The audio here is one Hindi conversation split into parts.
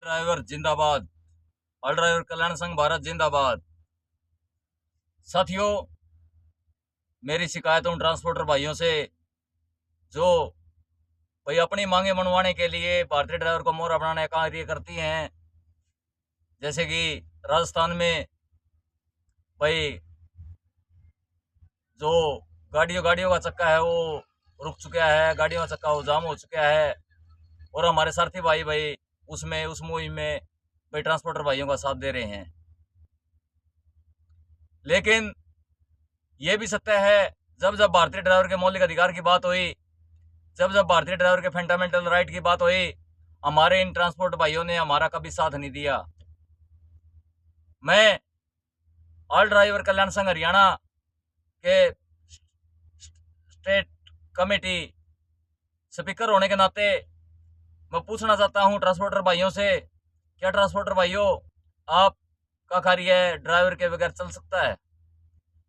ड्राइवर जिंदाबाद। ऑल ड्राइवर कल्याण संघ भारत जिंदाबाद। साथियों, मेरी शिकायत उन ट्रांसपोर्टर भाइयों से जो भाई अपनी मांगे मनवाने के लिए भारतीय ड्राइवर को मोहरा बनाने का कार्य करती हैं। जैसे कि राजस्थान में भाई जो गाड़ियों का चक्का है वो रुक चुका है, गाड़ियों का चक्का वो जाम हो चुका है, और हमारे सारथी भाई भाई उसमें उस मुहिम में भाई ट्रांसपोर्टर भाइयों का साथ दे रहे हैं। लेकिन ये भी सत्य है, जब जब भारतीय ड्राइवर के मौलिक अधिकार की बात हुई, जब जब भारतीय ड्राइवर के फंडामेंटल राइट की बात हुई, हमारे इन ट्रांसपोर्ट भाइयों ने हमारा कभी साथ नहीं दिया। मैं ऑल ड्राइवर कल्याण संघ हरियाणा के स्टेट कमेटी स्पीकर होने के नाते मैं पूछना चाहता हूं ट्रांसपोर्टर भाइयों से, क्या ट्रांसपोर्टर भाइयों आपका कार्य ड्राइवर के बगैर चल सकता है?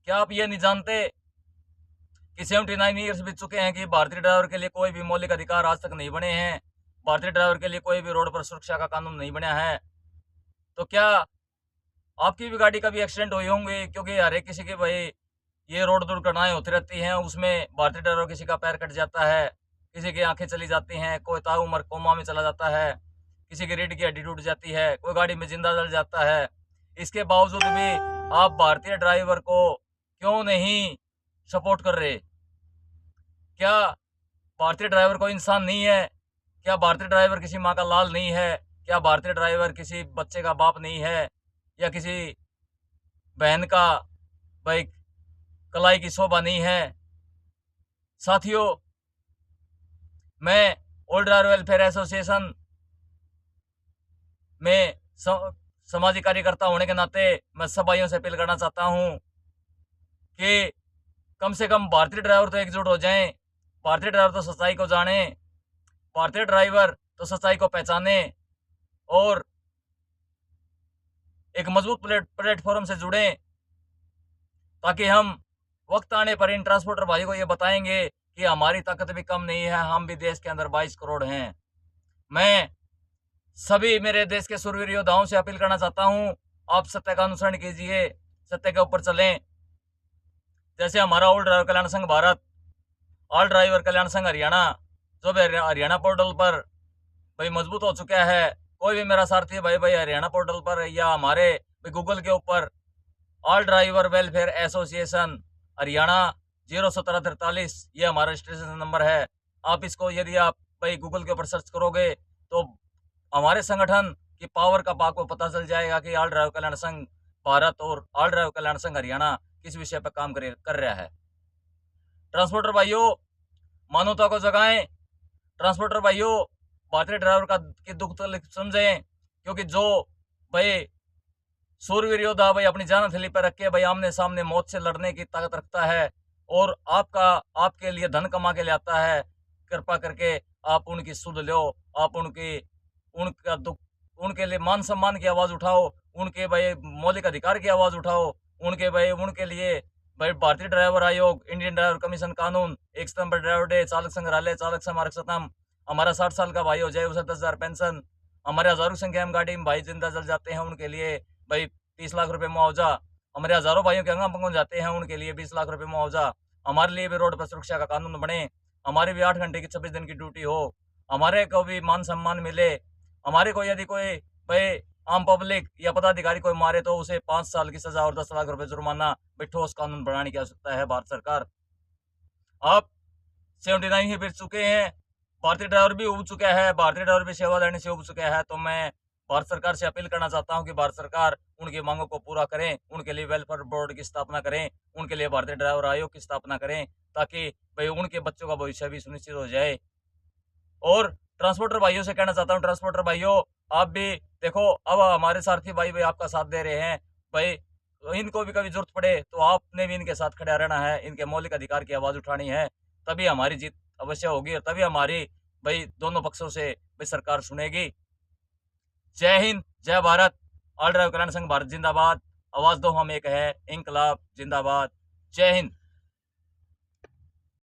क्या आप ये नहीं जानते कि 79 ईयर्स बीत चुके हैं कि भारतीय ड्राइवर के लिए कोई भी मौलिक अधिकार आज तक नहीं बने हैं, भारतीय ड्राइवर के लिए कोई भी रोड पर सुरक्षा का कानून नहीं बना है? तो क्या आपकी भी गाड़ी कभी एक्सीडेंट हुई होंगे? क्योंकि हर एक किसी के भाई ये रोड दुर्घटनाएं होती रहती हैं, उसमें भारतीय ड्राइवर किसी का पैर कट जाता है, किसी की आंखें चली जाती हैं, कोई ताउम्र कोमा में चला जाता है, किसी की रीढ़ की हड्डी टूट जाती है, कोई गाड़ी में जिंदा जल जाता है। इसके बावजूद भी आप भारतीय ड्राइवर को क्यों नहीं सपोर्ट कर रहे? क्या भारतीय ड्राइवर कोई इंसान नहीं है? क्या भारतीय ड्राइवर किसी माँ का लाल नहीं है? क्या भारतीय ड्राइवर किसी बच्चे का बाप नहीं है, या किसी बहन का भाई कलाई की शोभा नहीं है? साथियों, मैं ऑल ड्राइवर वेलफेयर एसोसिएशन में सामाजिक कार्यकर्ता होने के नाते मैं सब भाइयों से अपील करना चाहता हूं कि कम से कम भारतीय ड्राइवर तो एकजुट हो जाएं, भारतीय ड्राइवर तो सच्चाई को जाने, भारतीय ड्राइवर तो सच्चाई को पहचाने और एक मजबूत प्लेटफॉर्म से जुड़ें, ताकि हम वक्त आने पर इन ट्रांसपोर्टर भाई को ये बताएंगे कि हमारी ताकत भी कम नहीं है, हम भी देश के अंदर 22 करोड़ हैं। मैं सभी मेरे देश के शूरवीर योद्धाओं से अपील करना चाहता हूं, आप सत्य का अनुसरण कीजिए, सत्य के ऊपर चलें। जैसे हमारा ऑल ड्राइवर कल्याण संघ भारत, ऑल ड्राइवर कल्याण संघ हरियाणा जो भी हरियाणा पोर्टल पर भाई मजबूत हो चुका है। कोई भी मेरा सारथी भाई भाई हरियाणा पोर्टल पर या हमारे गूगल के ऊपर all driver welfare association Haryana 01743 ये हमारा रजिस्ट्रेशन नंबर है। आप इसको यदि आप भाई गूगल के ऊपर सर्च करोगे तो हमारे संगठन की पावर का आपको पता चल जाएगा कि ऑल ड्राइवर कल्याण संघ भारत और ऑल ड्राइवर कल्याण संघ हरियाणा किस विषय पर काम कर रहा है। ट्रांसपोर्टर भाइयों, मानवता को जगाएं। ट्रांसपोर्टर भाइयों, भारतीय ड्राइवर का की दुख तकलीफ समझें, क्योंकि जो भाई सूरवीर योद्धा भाई अपनी जान हथेली पर रख के भाई आमने सामने मौत से लड़ने की ताकत रखता है और आपके लिए धन कमा के लाता है, कृपा करके आप उनकी सुध लो, आप उनका दुख, उनके लिए मान सम्मान की आवाज उठाओ, उनके भाई मौलिक अधिकार की आवाज उठाओ, उनके लिए भाई भारतीय ड्राइवर आयोग, इंडियन ड्राइवर कमीशन कानून, 1 सितंबर ड्राइवर डे, चालक संग्रहालय, चालक स्मारक सतम, हमारा 60 साल का भाई हो जाए उसे 10,000 पेंशन, हमारे हजारों संख्या में गाड़ी में भाई जिंदा जल जाते हैं उनके लिए भाई 30 लाख रुपए मुआवजा, हमारे हजारों भाइयों के अंगा पंग जाते हैं उनके लिए 20 लाख रुपए मुआवजा। हमारे लिए भी रोड पर सुरक्षा का कानून बने, हमारी भी 8 घंटे की 26 दिन की ड्यूटी हो, हमारे को भी मान सम्मान मिले। हमारे को यदि कोई भाई आम पब्लिक या पदाधिकारी कोई मारे तो उसे 5 साल की सजा और 10 लाख रुपए जुर्माना ठोस कानून बनाने की आवश्यकता है। भारत सरकार, आप 79 ही बीत चुके हैं, भारतीय ड्राइवर भी उब चुका है, भारतीय ड्राइवर भी सेवा देने से उब चुका है। तो मैं भारत सरकार से अपील करना चाहता हूं कि भारत सरकार उनकी मांगों को पूरा करें, उनके लिए वेलफेयर बोर्ड की स्थापना करें, उनके लिए भारतीय ड्राइवर आयोग की स्थापना करें, ताकि भाई उनके बच्चों का भविष्य भी सुनिश्चित हो जाए। और ट्रांसपोर्टर भाइयों से कहना चाहता हूँ, ट्रांसपोर्टर भाइयों आप भी देखो, अब हमारे सारथी भाई भाई आपका साथ दे रहे हैं भाई, इनको भी कभी जरूरत पड़े तो आपने भी इनके साथ खड़ा रहना है, इनके मौलिक अधिकार की आवाज उठानी है, तभी हमारी जीत अवश्य होगी और तभी हमारी भाई दोनों पक्षों से भाई सरकार सुनेगी। जय हिंद, जय भारत, ऑल ड्राइवर कल्याण संघ भारत जिंदाबाद, आवाज दो हम एक है, इंकलाब जिंदाबाद। जय हिंद।